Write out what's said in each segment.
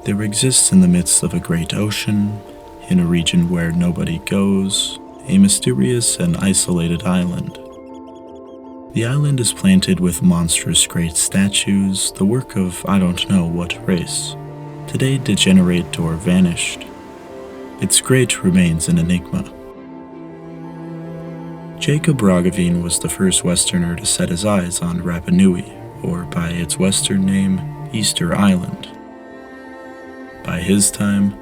There exists in the midst of a great ocean, in a region where nobody goes, a mysterious and isolated island. The island is planted with monstrous great statues, the work of I don't know what race, today degenerate or vanished. Its great remains an enigma. Jacob Roggeveen was the first Westerner to set his eyes on Rapa Nui, or by its Western name, Easter Island. By his time,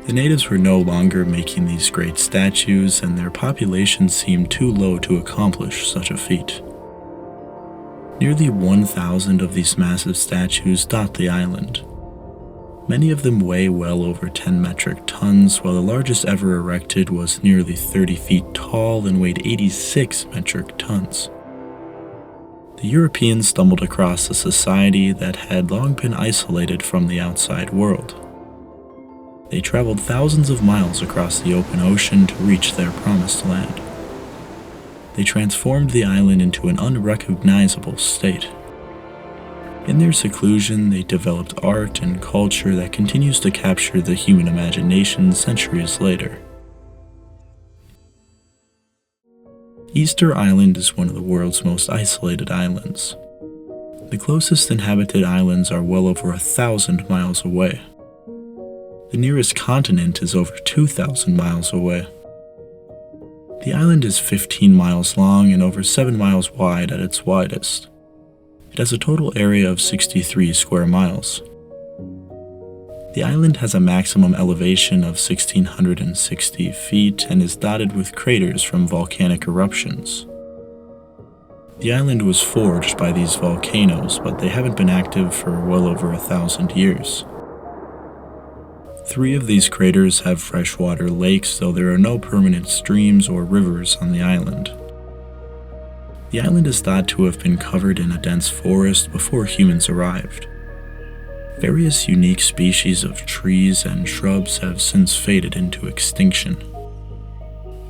the natives were no longer making these great statues, and their population seemed too low to accomplish such a feat. Nearly 1,000 of these massive statues dot the island. Many of them weigh well over 10 metric tons, while the largest ever erected was nearly 30 feet tall and weighed 86 metric tons. The Europeans stumbled across a society that had long been isolated from the outside world. They traveled thousands of miles across the open ocean to reach their promised land. They transformed the island into an unrecognizable state. In their seclusion, they developed art and culture that continues to capture the human imagination centuries later. Easter Island is one of the world's most isolated islands. The closest inhabited islands are well over 1,000 miles away. The nearest continent is over 2,000 miles away. The island is 15 miles long and over 7 miles wide at its widest. It has a total area of 63 square miles. The island has a maximum elevation of 1,660 feet and is dotted with craters from volcanic eruptions. The island was forged by these volcanoes, but they haven't been active for well over 1,000 years. 3 of these craters have freshwater lakes, though there are no permanent streams or rivers on the island. The island is thought to have been covered in a dense forest before humans arrived. Various unique species of trees and shrubs have since faded into extinction.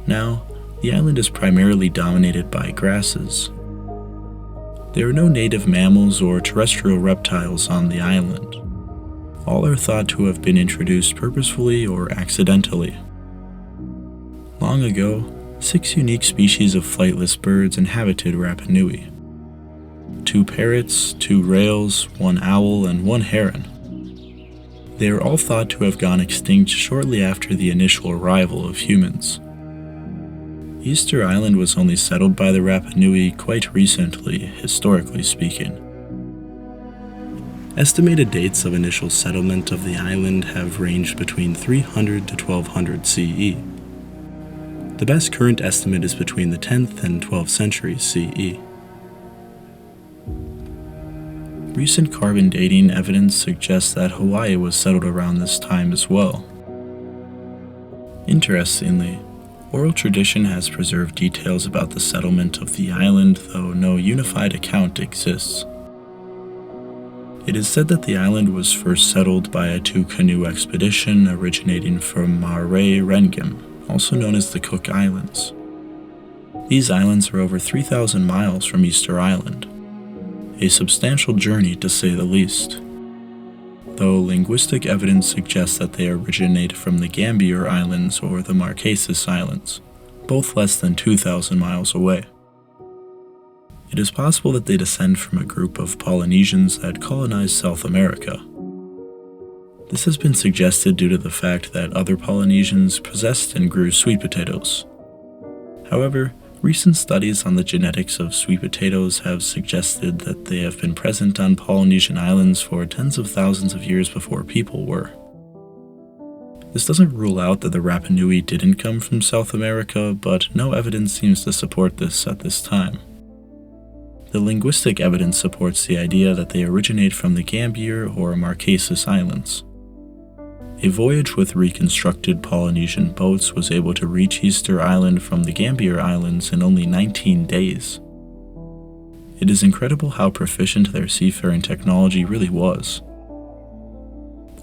Now, the island is primarily dominated by grasses. There are no native mammals or terrestrial reptiles on the island. All are thought to have been introduced purposefully or accidentally. Long ago, 6 unique species of flightless birds inhabited Rapa Nui. 2 parrots, 2 rails, 1 owl, and 1 heron. They are all thought to have gone extinct shortly after the initial arrival of humans. Easter Island was only settled by the Rapa Nui quite recently, historically speaking. Estimated dates of initial settlement of the island have ranged between 300 to 1200 CE. The best current estimate is between the 10th and 12th centuries CE. Recent carbon dating evidence suggests that Hawaii was settled around this time as well. Interestingly, oral tradition has preserved details about the settlement of the island, though no unified account exists. It is said that the island was first settled by a 2-canoe expedition originating from Marai Rengim, also known as the Cook Islands. These islands are over 3,000 miles from Easter Island, a substantial journey to say the least, though linguistic evidence suggests that they originate from the Gambier Islands or the Marquesas Islands, both less than 2,000 miles away. It is possible that they descend from a group of Polynesians that colonized South America. This has been suggested due to the fact that other Polynesians possessed and grew sweet potatoes. However, recent studies on the genetics of sweet potatoes have suggested that they have been present on Polynesian islands for tens of thousands of years before people were. This doesn't rule out that the Rapa Nui didn't come from South America, but no evidence seems to support this at this time. The linguistic evidence supports the idea that they originate from the Gambier or Marquesas Islands. A voyage with reconstructed Polynesian boats was able to reach Easter Island from the Gambier Islands in only 19 days. It is incredible how proficient their seafaring technology really was.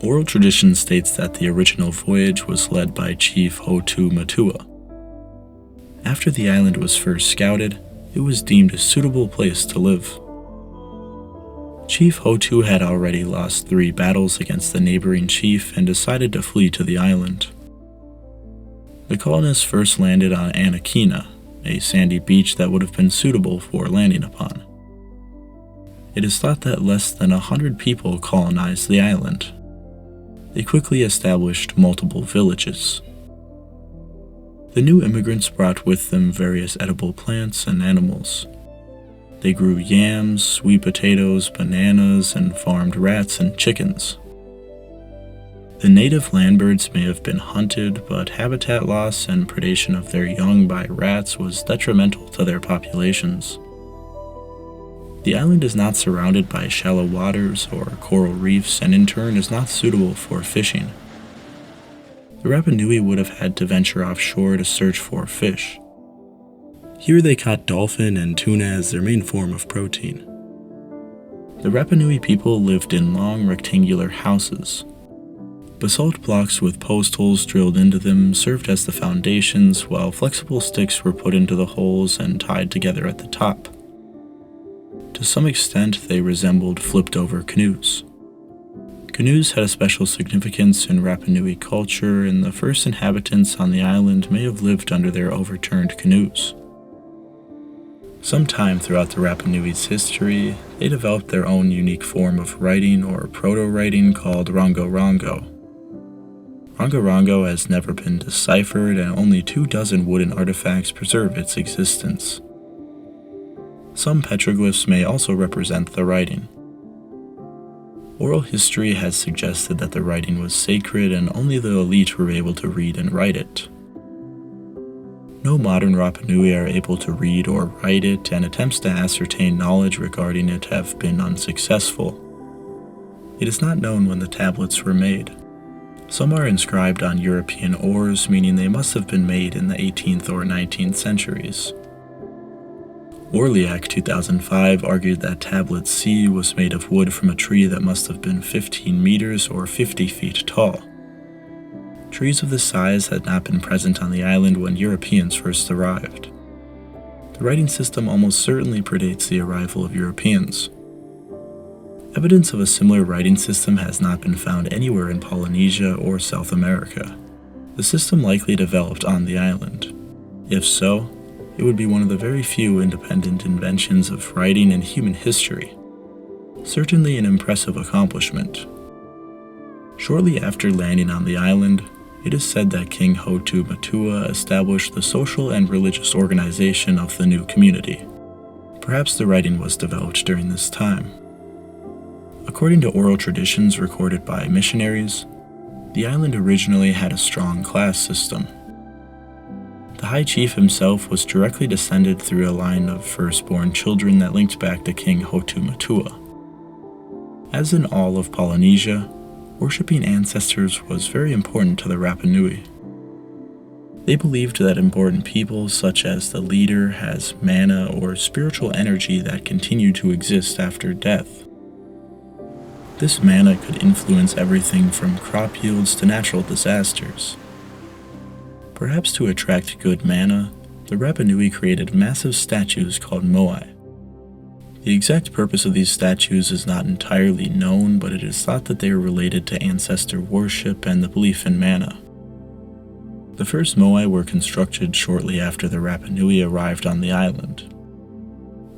Oral tradition states that the original voyage was led by Chief Hotu Matua. After the island was first scouted, it was deemed a suitable place to live. Chief Hotu had already lost 3 battles against the neighboring chief and decided to flee to the island. The colonists first landed on Anakina, a sandy beach that would have been suitable for landing upon. It is thought that less than 100 people colonized the island. They quickly established multiple villages. The new immigrants brought with them various edible plants and animals. They grew yams, sweet potatoes, bananas, and farmed rats and chickens. The native landbirds may have been hunted, but habitat loss and predation of their young by rats was detrimental to their populations. The island is not surrounded by shallow waters or coral reefs, and in turn is not suitable for fishing. The Rapa Nui would have had to venture offshore to search for fish. Here they caught dolphin and tuna as their main form of protein. The Rapa Nui people lived in long rectangular houses. Basalt blocks with post holes drilled into them served as the foundations, while flexible sticks were put into the holes and tied together at the top. To some extent, they resembled flipped-over canoes. Canoes had a special significance in Rapa Nui culture, and the first inhabitants on the island may have lived under their overturned canoes. Sometime throughout the Rapa Nui's history, they developed their own unique form of writing or proto-writing called Rongorongo. Rongorongo has never been deciphered, and only 24 wooden artifacts preserve its existence. Some petroglyphs may also represent the writing. Oral history has suggested that the writing was sacred and only the elite were able to read and write it. No modern Rapa Nui are able to read or write it, and attempts to ascertain knowledge regarding it have been unsuccessful. It is not known when the tablets were made. Some are inscribed on European ores, meaning they must have been made in the 18th or 19th centuries. Orliac 2005 argued that tablet C was made of wood from a tree that must have been 15 meters or 50 feet tall. Trees of this size had not been present on the island when Europeans first arrived. The writing system almost certainly predates the arrival of Europeans. Evidence of a similar writing system has not been found anywhere in Polynesia or South America. The system likely developed on the island. If so, it would be one of the very few independent inventions of writing in human history. Certainly an impressive accomplishment. Shortly after landing on the island, it is said that King Hotu Matua established the social and religious organization of the new community. Perhaps the writing was developed during this time. According to oral traditions recorded by missionaries, the island originally had a strong class system. The High Chief himself was directly descended through a line of firstborn children that linked back to King Hotu Matua. As in all of Polynesia, worshipping ancestors was very important to the Rapa Nui. They believed that important people, such as the leader, has mana or spiritual energy that continued to exist after death. This mana could influence everything from crop yields to natural disasters. Perhaps to attract good mana, the Rapa Nui created massive statues called Moai. The exact purpose of these statues is not entirely known, but it is thought that they are related to ancestor worship and the belief in mana. The first Moai were constructed shortly after the Rapa Nui arrived on the island.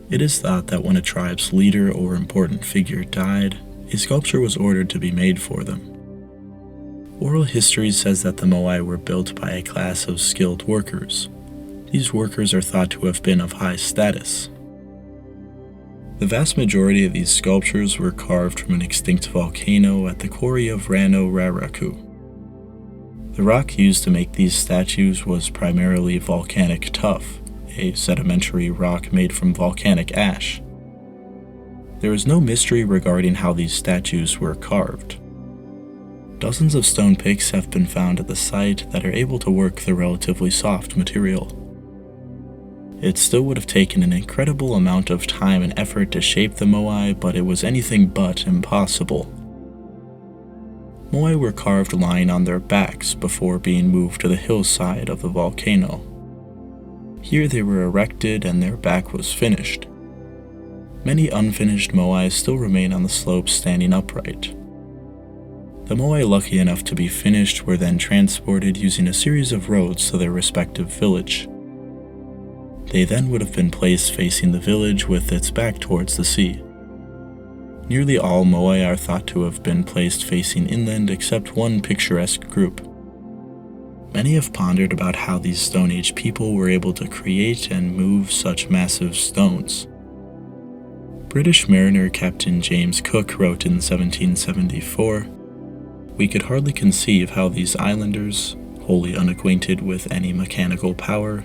It is thought that when a tribe's leader or important figure died, a sculpture was ordered to be made for them. Oral history says that the Moai were built by a class of skilled workers. These workers are thought to have been of high status. The vast majority of these sculptures were carved from an extinct volcano at the quarry of Rano Raraku. The rock used to make these statues was primarily volcanic tuff, a sedimentary rock made from volcanic ash. There is no mystery regarding how these statues were carved. Dozens of stone picks have been found at the site that are able to work the relatively soft material. It still would have taken an incredible amount of time and effort to shape the Moai, but it was anything but impossible. Moai were carved lying on their backs before being moved to the hillside of the volcano. Here they were erected and their back was finished. Many unfinished moai still remain on the slopes standing upright. The moai lucky enough to be finished were then transported using a series of roads to their respective village. They then would have been placed facing the village with its back towards the sea. Nearly all moai are thought to have been placed facing inland except one picturesque group. Many have pondered about how these Stone Age people were able to create and move such massive stones. British mariner Captain James Cook wrote in 1774, "We could hardly conceive how these islanders, wholly unacquainted with any mechanical power,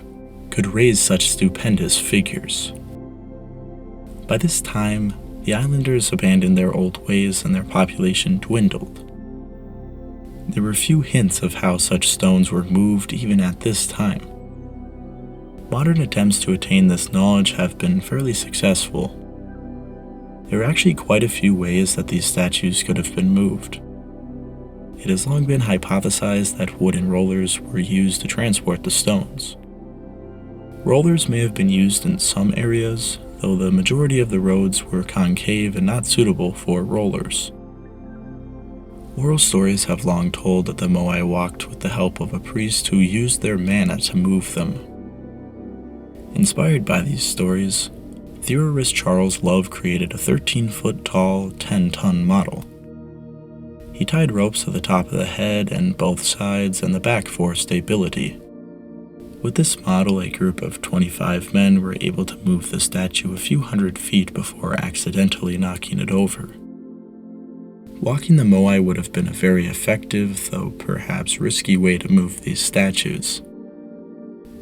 could raise such stupendous figures." By this time, the islanders abandoned their old ways and their population dwindled. There were few hints of how such stones were moved even at this time. Modern attempts to attain this knowledge have been fairly successful. There are actually quite a few ways that these statues could have been moved. It has long been hypothesized that wooden rollers were used to transport the stones. Rollers may have been used in some areas, though the majority of the roads were concave and not suitable for rollers. Oral stories have long told that the moai walked with the help of a priest who used their mana to move them. Inspired by these stories, theorist Charles Love created a 13-foot tall, 10-ton model. He tied ropes to the top of the head and both sides and the back for stability. With this model, a group of 25 men were able to move the statue a few hundred feet before accidentally knocking it over. Walking the moai would have been a very effective, though perhaps risky way to move these statues.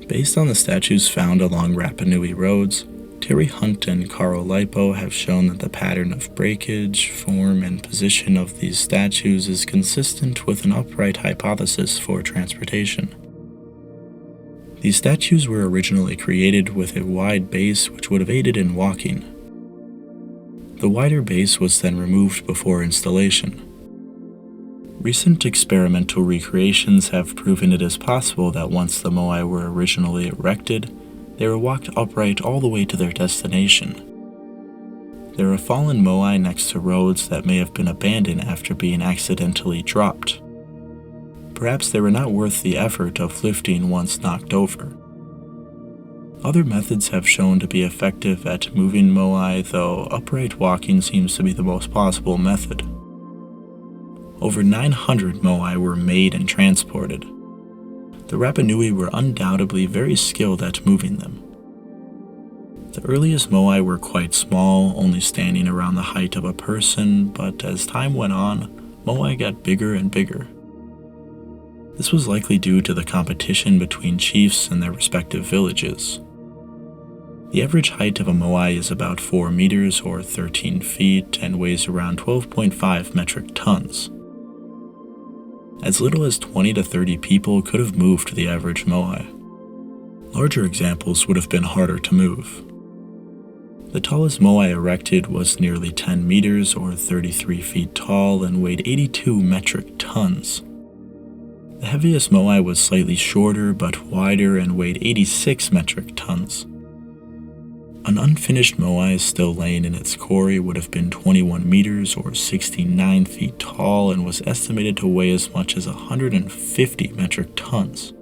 Based on the statues found along Rapa Nui roads, Terry Hunt and Carl Lipo have shown that the pattern of breakage, form, and position of these statues is consistent with an upright hypothesis for transportation. These statues were originally created with a wide base which would have aided in walking. The wider base was then removed before installation. Recent experimental recreations have proven it is possible that once the moai were originally erected, they were walked upright all the way to their destination. There are fallen moai next to roads that may have been abandoned after being accidentally dropped. Perhaps they were not worth the effort of lifting once knocked over. Other methods have shown to be effective at moving moai, though upright walking seems to be the most possible method. Over 900 moai were made and transported. The Rapa Nui were undoubtedly very skilled at moving them. The earliest moai were quite small, only standing around the height of a person, but as time went on, moai got bigger and bigger. This was likely due to the competition between chiefs and their respective villages. The average height of a moai is about 4 meters or 13 feet and weighs around 12.5 metric tons. As little as 20 to 30 people could have moved the average moai. Larger examples would have been harder to move. The tallest moai erected was nearly 10 meters or 33 feet tall and weighed 82 metric tons. The heaviest moai was slightly shorter but wider and weighed 86 metric tons. An unfinished moai still laying in its quarry would have been 21 meters or 69 feet tall and was estimated to weigh as much as 150 metric tons.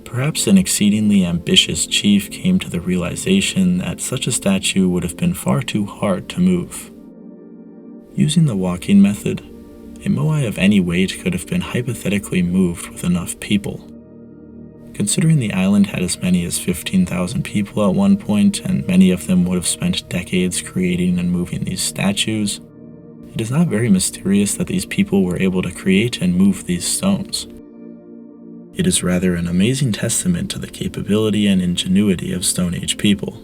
Perhaps an exceedingly ambitious chief came to the realization that such a statue would have been far too hard to move. Using the walking method, a moai of any weight could have been hypothetically moved with enough people. Considering the island had as many as 15,000 people at one point, and many of them would have spent decades creating and moving these statues, it is not very mysterious that these people were able to create and move these stones. It is rather an amazing testament to the capability and ingenuity of Stone Age people.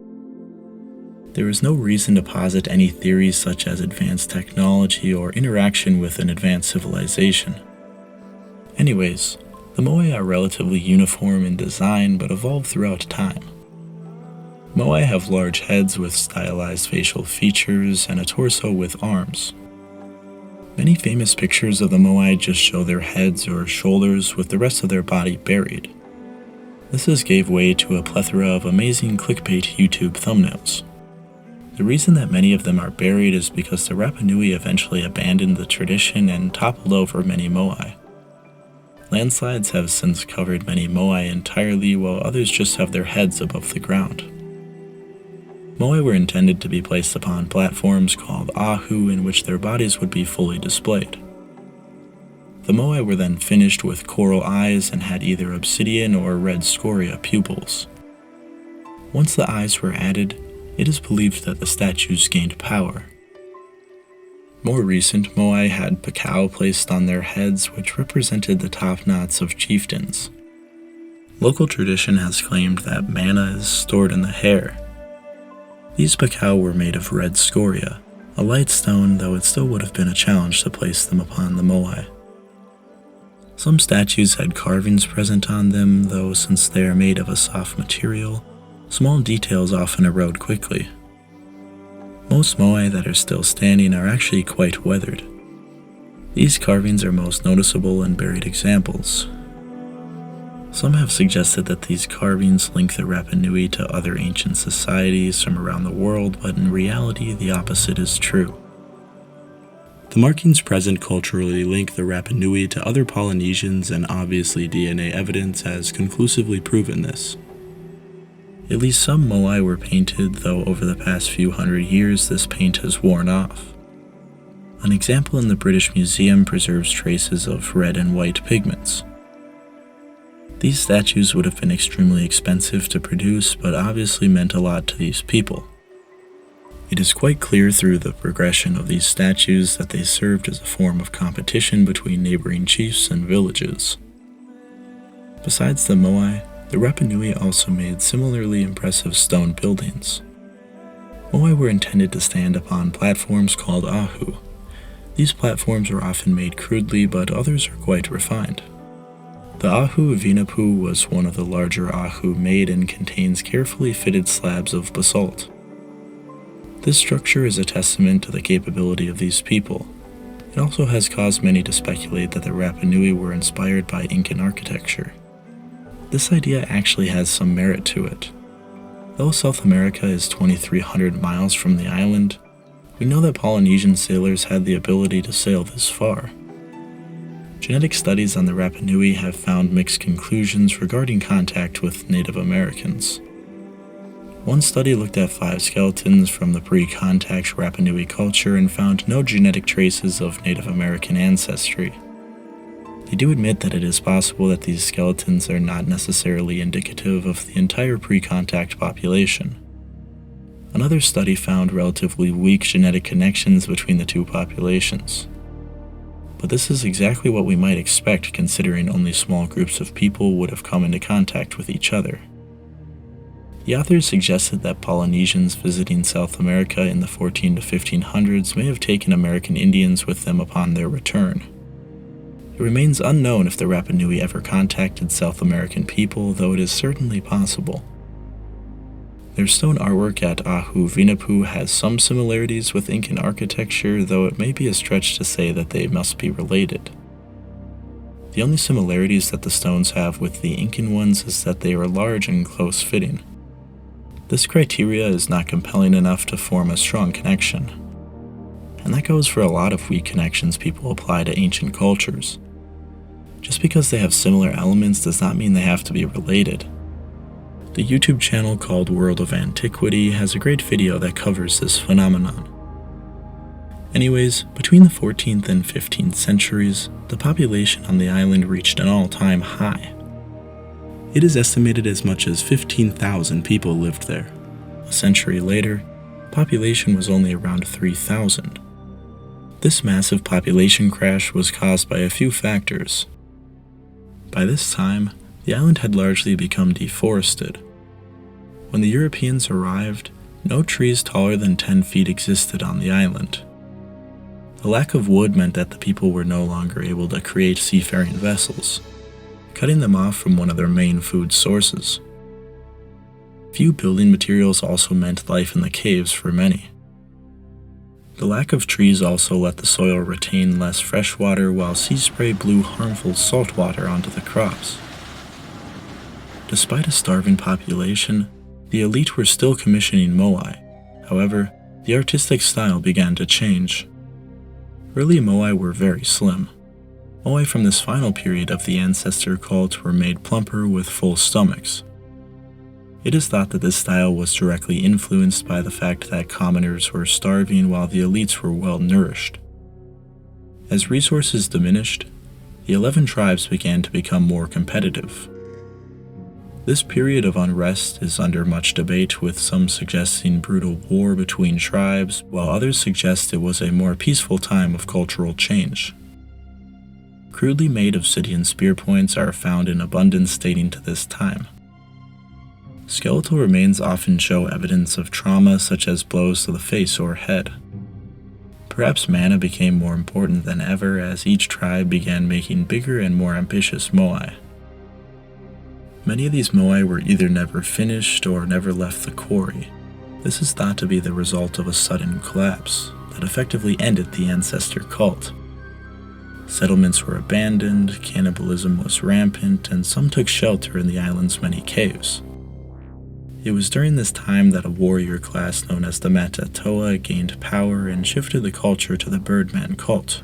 There is no reason to posit any theories such as advanced technology or interaction with an advanced civilization. Anyways, the moai are relatively uniform in design but evolve throughout time. Moai have large heads with stylized facial features and a torso with arms. Many famous pictures of the moai just show their heads or shoulders with the rest of their body buried. This has gave way to a plethora of amazing clickbait YouTube thumbnails. The reason that many of them are buried is because the Rapa Nui eventually abandoned the tradition and toppled over many Moai. Landslides have since covered many Moai entirely, while others just have their heads above the ground. Moai were intended to be placed upon platforms called ahu, in which their bodies would be fully displayed. The Moai were then finished with coral eyes and had either obsidian or red scoria pupils. Once the eyes were added, it is believed that the statues gained power. More recent Moai had pakau placed on their heads, which represented the top knots of chieftains. Local tradition has claimed that mana is stored in the hair. These pakau were made of red scoria, a light stone, though it still would have been a challenge to place them upon the Moai. Some statues had carvings present on them, though since they are made of a soft material, small details often erode quickly. Most Moai that are still standing are actually quite weathered. These carvings are most noticeable in buried examples. Some have suggested that these carvings link the Rapa Nui to other ancient societies from around the world, but in reality the opposite is true. The markings present culturally link the Rapa Nui to other Polynesians, and obviously DNA evidence has conclusively proven this. At least some Moai were painted, though over the past few hundred years this paint has worn off. An example in the British Museum preserves traces of red and white pigments. These statues would have been extremely expensive to produce, but obviously meant a lot to these people. It is quite clear through the progression of these statues that they served as a form of competition between neighboring chiefs and villages. Besides the Moai, the Rapa Nui also made similarly impressive stone buildings. Moai were intended to stand upon platforms called ahu. These platforms were often made crudely, but others are quite refined. The ahu vinapu was one of the larger ahu made and contains carefully fitted slabs of basalt. This structure is a testament to the capability of these people. It also has caused many to speculate that the Rapa Nui were inspired by Incan architecture. This idea actually has some merit to it. Though South America is 2,300 miles from the island, we know that Polynesian sailors had the ability to sail this far. Genetic studies on the Rapa Nui have found mixed conclusions regarding contact with Native Americans. One study looked at 5 skeletons from the pre-contact Rapa Nui culture and found no genetic traces of Native American ancestry. They do admit that it is possible that these skeletons are not necessarily indicative of the entire pre-contact population. Another study found relatively weak genetic connections between the two populations. But this is exactly what we might expect, considering only small groups of people would have come into contact with each other. The authors suggested that Polynesians visiting South America in the 14 to 1500s may have taken American Indians with them upon their return. It remains unknown if the Rapa Nui ever contacted South American people, though it is certainly possible. Their stone artwork at Ahu Vinapu has some similarities with Incan architecture, though it may be a stretch to say that they must be related. The only similarities that the stones have with the Incan ones is that they are large and close-fitting. This criteria is not compelling enough to form a strong connection. And that goes for a lot of weak connections people apply to ancient cultures. Just because they have similar elements does not mean they have to be related. The YouTube channel called World of Antiquity has a great video that covers this phenomenon. Anyways, between the 14th and 15th centuries, the population on the island reached an all-time high. It is estimated as much as 15,000 people lived there. A century later, population was only around 3,000. This massive population crash was caused by a few factors. By this time, the island had largely become deforested. When the Europeans arrived, no trees taller than 10 feet existed on the island. The lack of wood meant that the people were no longer able to create seafaring vessels, cutting them off from one of their main food sources. Few building materials also meant life in the caves for many. The lack of trees also let the soil retain less fresh water, while sea spray blew harmful salt water onto the crops. Despite a starving population, the elite were still commissioning Moai. However, the artistic style began to change. Early Moai were very slim. Moai from this final period of the ancestor cult were made plumper with full stomachs. It is thought that this style was directly influenced by the fact that commoners were starving while the elites were well nourished. As resources diminished, the 11 tribes began to become more competitive. This period of unrest is under much debate, with some suggesting brutal war between tribes, while others suggest it was a more peaceful time of cultural change. Crudely made obsidian spear points are found in abundance dating to this time. Skeletal remains often show evidence of trauma, such as blows to the face or head. Perhaps mana became more important than ever as each tribe began making bigger and more ambitious moai. Many of these moai were either never finished or never left the quarry. This is thought to be the result of a sudden collapse that effectively ended the ancestor cult. Settlements were abandoned, cannibalism was rampant, and some took shelter in the island's many caves. It was during this time that a warrior class known as the Matatoa gained power and shifted the culture to the Birdman cult.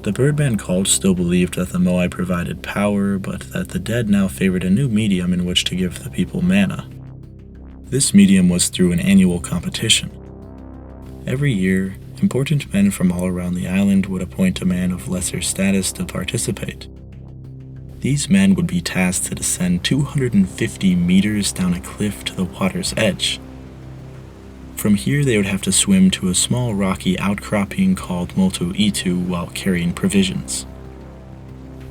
The Birdman cult still believed that the Moai provided power, but that the dead now favored a new medium in which to give the people mana. This medium was through an annual competition. Every year, important men from all around the island would appoint a man of lesser status to participate. These men would be tasked to descend 250 meters down a cliff to the water's edge. From here, they would have to swim to a small rocky outcropping called Motu Itu while carrying provisions.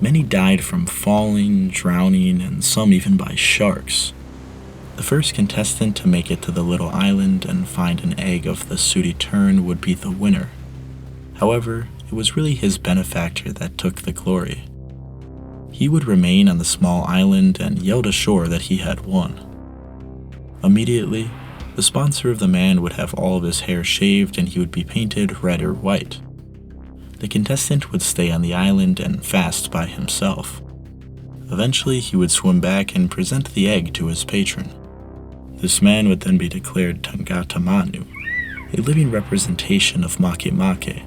Many died from falling, drowning, and some even by sharks. The first contestant to make it to the little island and find an egg of the sooty tern would be the winner. However, it was really his benefactor that took the glory. He would remain on the small island and yelled ashore that he had won. Immediately, the sponsor of the man would have all of his hair shaved and he would be painted red or white. The contestant would stay on the island and fast by himself. Eventually, he would swim back and present the egg to his patron. This man would then be declared Tangata Manu, a living representation of Makemake.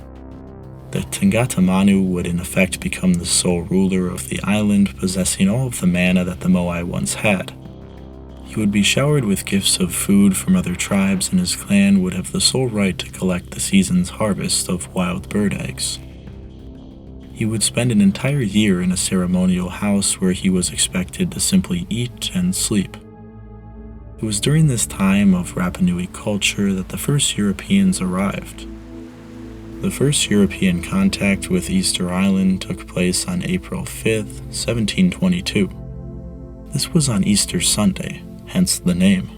The Tangata Manu would in effect become the sole ruler of the island, possessing all of the mana that the Moai once had. He would be showered with gifts of food from other tribes, and his clan would have the sole right to collect the season's harvest of wild bird eggs. He would spend an entire year in a ceremonial house where he was expected to simply eat and sleep. It was during this time of Rapa Nui culture that the first Europeans arrived. The first European contact with Easter Island took place on April 5th, 1722. This was on Easter Sunday, hence the name.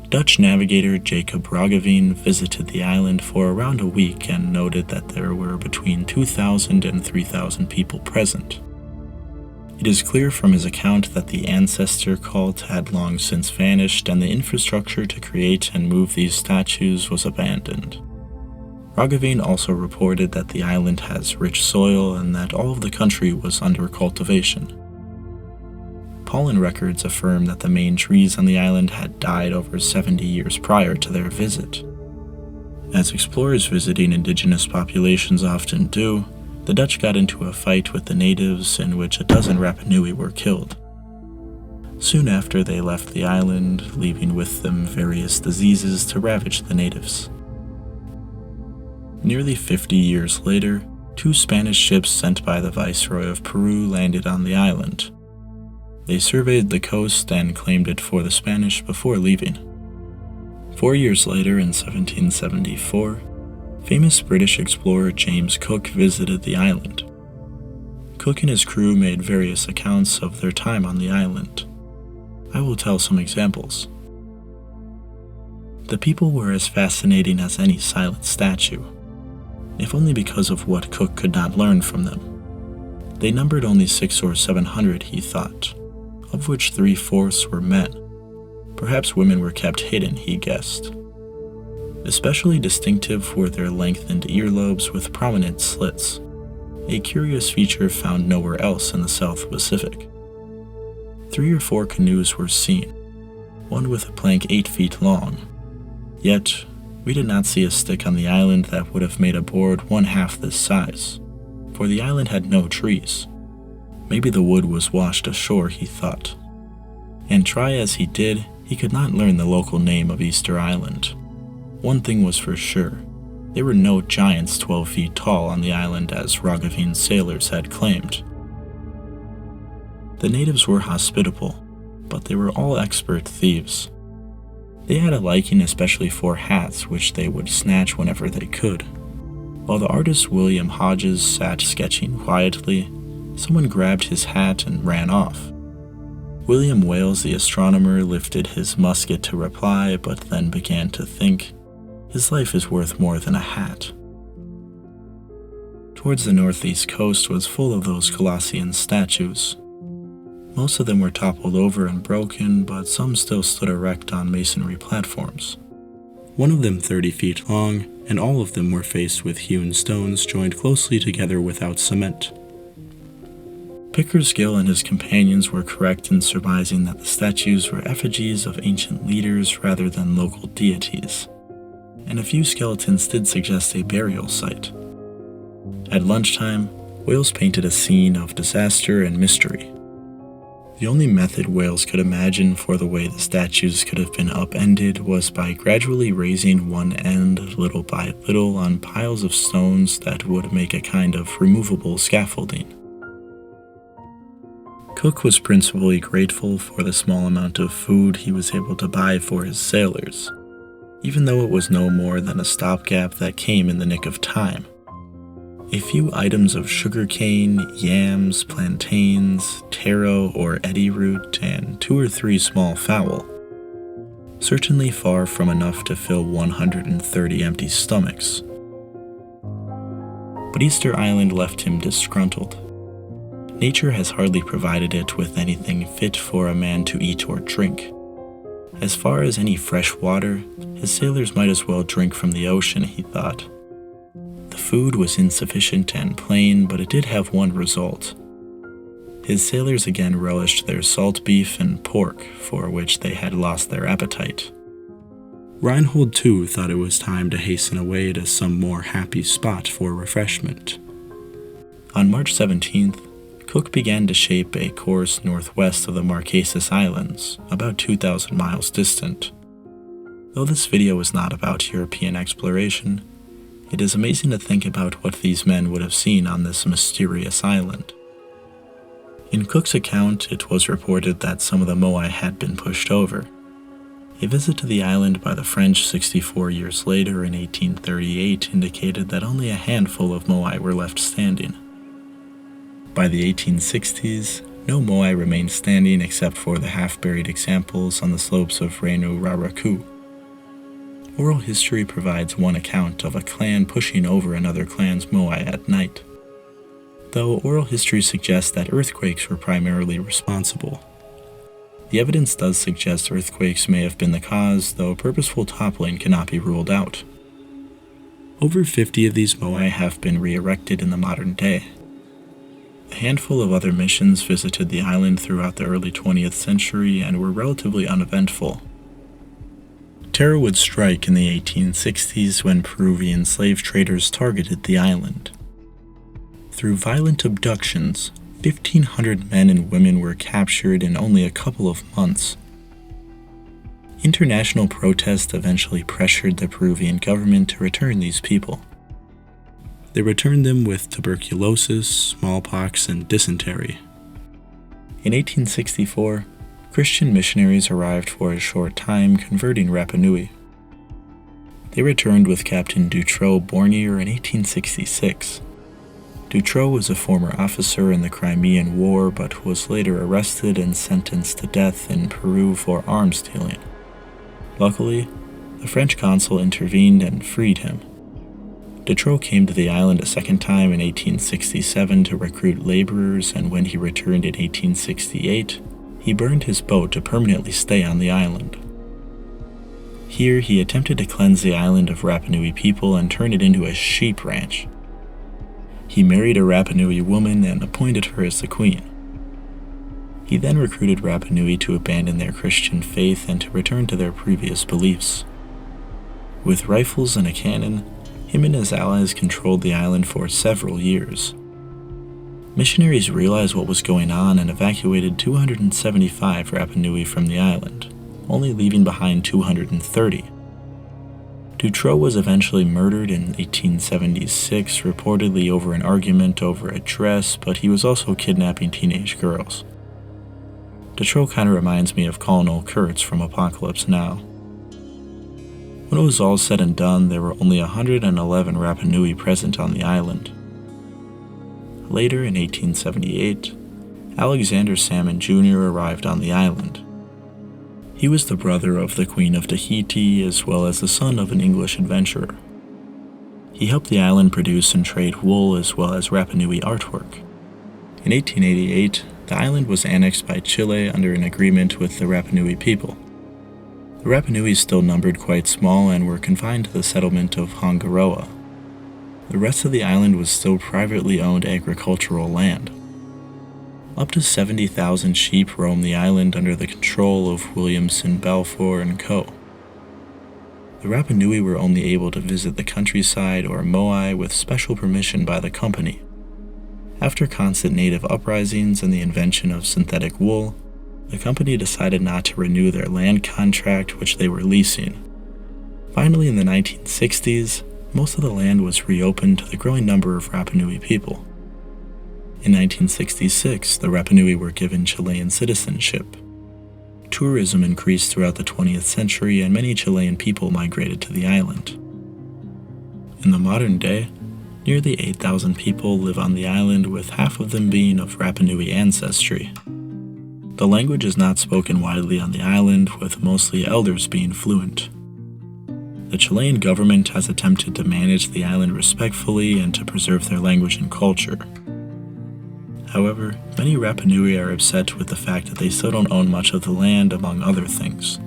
Dutch navigator Jacob Roggeveen visited the island for around a week and noted that there were between 2,000 and 3,000 people present. It is clear from his account that the ancestor cult had long since vanished and the infrastructure to create and move these statues was abandoned. Roggeveen also reported that the island has rich soil and that all of the country was under cultivation. Pollen records affirm that the main trees on the island had died over 70 years prior to their visit. As explorers visiting indigenous populations often do, the Dutch got into a fight with the natives in which a dozen Rapa Nui were killed. Soon after, they left the island, leaving with them various diseases to ravage the natives. Nearly 50 years later, 2 Spanish ships sent by the Viceroy of Peru landed on the island. They surveyed the coast and claimed it for the Spanish before leaving. 4 years later, in 1774, famous British explorer James Cook visited the island. Cook and his crew made various accounts of their time on the island. I will tell some examples. The people were as fascinating as any silent statue, if only because of what Cook could not learn from them. They numbered only 600 or 700, he thought, of which 3/4 were men. Perhaps women were kept hidden, he guessed. Especially distinctive were their lengthened earlobes with prominent slits, a curious feature found nowhere else in the South Pacific. 3 or 4 canoes were seen, one with a plank 8 feet long. Yet, we did not see a stick on the island that would have made a board 1/2 this size, for the island had no trees. Maybe the wood was washed ashore, he thought. And try as he did, he could not learn the local name of Easter Island. One thing was for sure, there were no giants 12 feet tall on the island as Roggeveen sailors had claimed. The natives were hospitable, but they were all expert thieves. They had a liking especially for hats, which they would snatch whenever they could. While the artist William Hodges sat sketching quietly, someone grabbed his hat and ran off. William Wales, the astronomer, lifted his musket to reply, but then began to think, his life is worth more than a hat. Towards the northeast coast was full of those Colossian statues. Most of them were toppled over and broken, but some still stood erect on masonry platforms. One of them 30 feet long, and all of them were faced with hewn stones joined closely together without cement. Pickersgill and his companions were correct in surmising that the statues were effigies of ancient leaders rather than local deities, and a few skeletons did suggest a burial site. At lunchtime, Wales painted a scene of disaster and mystery. The only method Wales could imagine for the way the statues could have been upended was by gradually raising one end little by little on piles of stones that would make a kind of removable scaffolding. Cook was principally grateful for the small amount of food he was able to buy for his sailors, even though it was no more than a stopgap that came in the nick of time. A few items of sugarcane, yams, plantains, taro or eddy root, and 2 or 3 small fowl. Certainly far from enough to fill 130 empty stomachs. But Easter Island left him disgruntled. Nature has hardly provided it with anything fit for a man to eat or drink. As far as any fresh water, his sailors might as well drink from the ocean, he thought. The food was insufficient and plain, but it did have one result. His sailors again relished their salt beef and pork, for which they had lost their appetite. Reinhold too thought it was time to hasten away to some more happy spot for refreshment. On March 17th, Cook began to shape a course northwest of the Marquesas Islands, about 2,000 miles distant. Though this video is not about European exploration, it is amazing to think about what these men would have seen on this mysterious island. In Cook's account, it was reported that some of the Moai had been pushed over. A visit to the island by the French 64 years later in 1838 indicated that only a handful of Moai were left standing. By the 1860s, no Moai remained standing except for the half-buried examples on the slopes of Renu Raraku. Oral history provides one account of a clan pushing over another clan's Moai at night, though oral history suggests that earthquakes were primarily responsible. The evidence does suggest earthquakes may have been the cause, though purposeful toppling cannot be ruled out. Over 50 of these Moai have been re-erected in the modern day. A handful of other missions visited the island throughout the early 20th century and were relatively uneventful. Terror would strike in the 1860s when Peruvian slave traders targeted the island. Through violent abductions, 1,500 men and women were captured in only a couple of months. International protest eventually pressured the Peruvian government to return these people. They returned them with tuberculosis, smallpox, and dysentery. In 1864, Christian missionaries arrived for a short time, converting Rapa Nui. They returned with Captain Dutroux Bornier in 1866. Dutroux was a former officer in the Crimean War, but was later arrested and sentenced to death in Peru for arms dealing. Luckily, the French consul intervened and freed him. Dutroux came to the island a second time in 1867 to recruit laborers, and when he returned in 1868, he burned his boat to permanently stay on the island. Here, he attempted to cleanse the island of Rapa Nui people and turn it into a sheep ranch. He married a Rapa Nui woman and appointed her as the queen. He then recruited Rapa Nui to abandon their Christian faith and to return to their previous beliefs. With rifles and a cannon, him and his allies controlled the island for several years. Missionaries realized what was going on and evacuated 275 Rapa Nui from the island, only leaving behind 230. Dutroux was eventually murdered in 1876, reportedly over an argument over a dress, but he was also kidnapping teenage girls. Dutroux kind of reminds me of Colonel Kurtz from Apocalypse Now. When it was all said and done, there were only 111 Rapa Nui present on the island. Later, in 1878, Alexander Salmon Jr. arrived on the island. He was the brother of the Queen of Tahiti, as well as the son of an English adventurer. He helped the island produce and trade wool as well as Rapa Nui artwork. In 1888, the island was annexed by Chile under an agreement with the Rapa Nui people. The Rapa Nui still numbered quite small and were confined to the settlement of Rongorongo. The rest of the island was still privately owned agricultural land. Up to 70,000 sheep roam the island under the control of Williamson, Balfour, and Co. The Rapa Nui were only able to visit the countryside or Moai with special permission by the company. After constant native uprisings and the invention of synthetic wool, the company decided not to renew their land contract which they were leasing. Finally, in the 1960s, most of the land was reopened to the growing number of Rapa Nui people. In 1966, the Rapa Nui were given Chilean citizenship. Tourism increased throughout the 20th century and many Chilean people migrated to the island. In the modern day, nearly 8,000 people live on the island, with half of them being of Rapa Nui ancestry. The language is not spoken widely on the island, with mostly elders being fluent. The Chilean government has attempted to manage the island respectfully and to preserve their language and culture. However, many Rapa Nui are upset with the fact that they still don't own much of the land, among other things.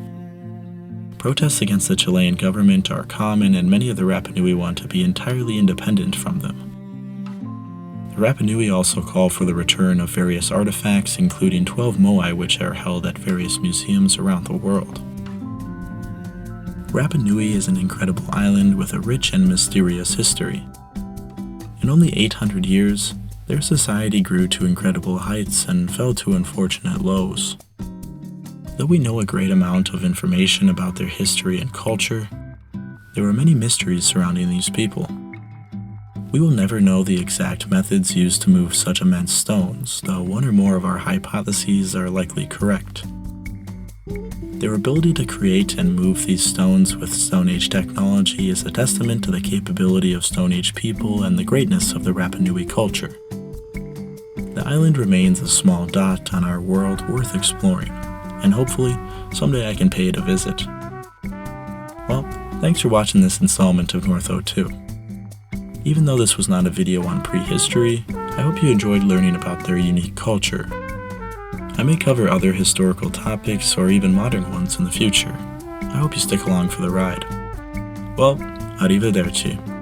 Protests against the Chilean government are common, and many of the Rapa Nui want to be entirely independent from them. The Rapa Nui also call for the return of various artifacts, including 12 Moai, which are held at various museums around the world. Rapa Nui is an incredible island with a rich and mysterious history. In only 800 years, their society grew to incredible heights and fell to unfortunate lows. Though we know a great amount of information about their history and culture, there are many mysteries surrounding these people. We will never know the exact methods used to move such immense stones, though one or more of our hypotheses are likely correct. Their ability to create and move these stones with Stone Age technology is a testament to the capability of Stone Age people and the greatness of the Rapa Nui culture. The island remains a small dot on our world worth exploring, and hopefully, someday I can pay it a visit. Well, thanks for watching this installment of North 02. Even though this was not a video on prehistory, I hope you enjoyed learning about their unique culture. I may cover other historical topics or even modern ones in the future. I hope you stick along for the ride. Well, arrivederci.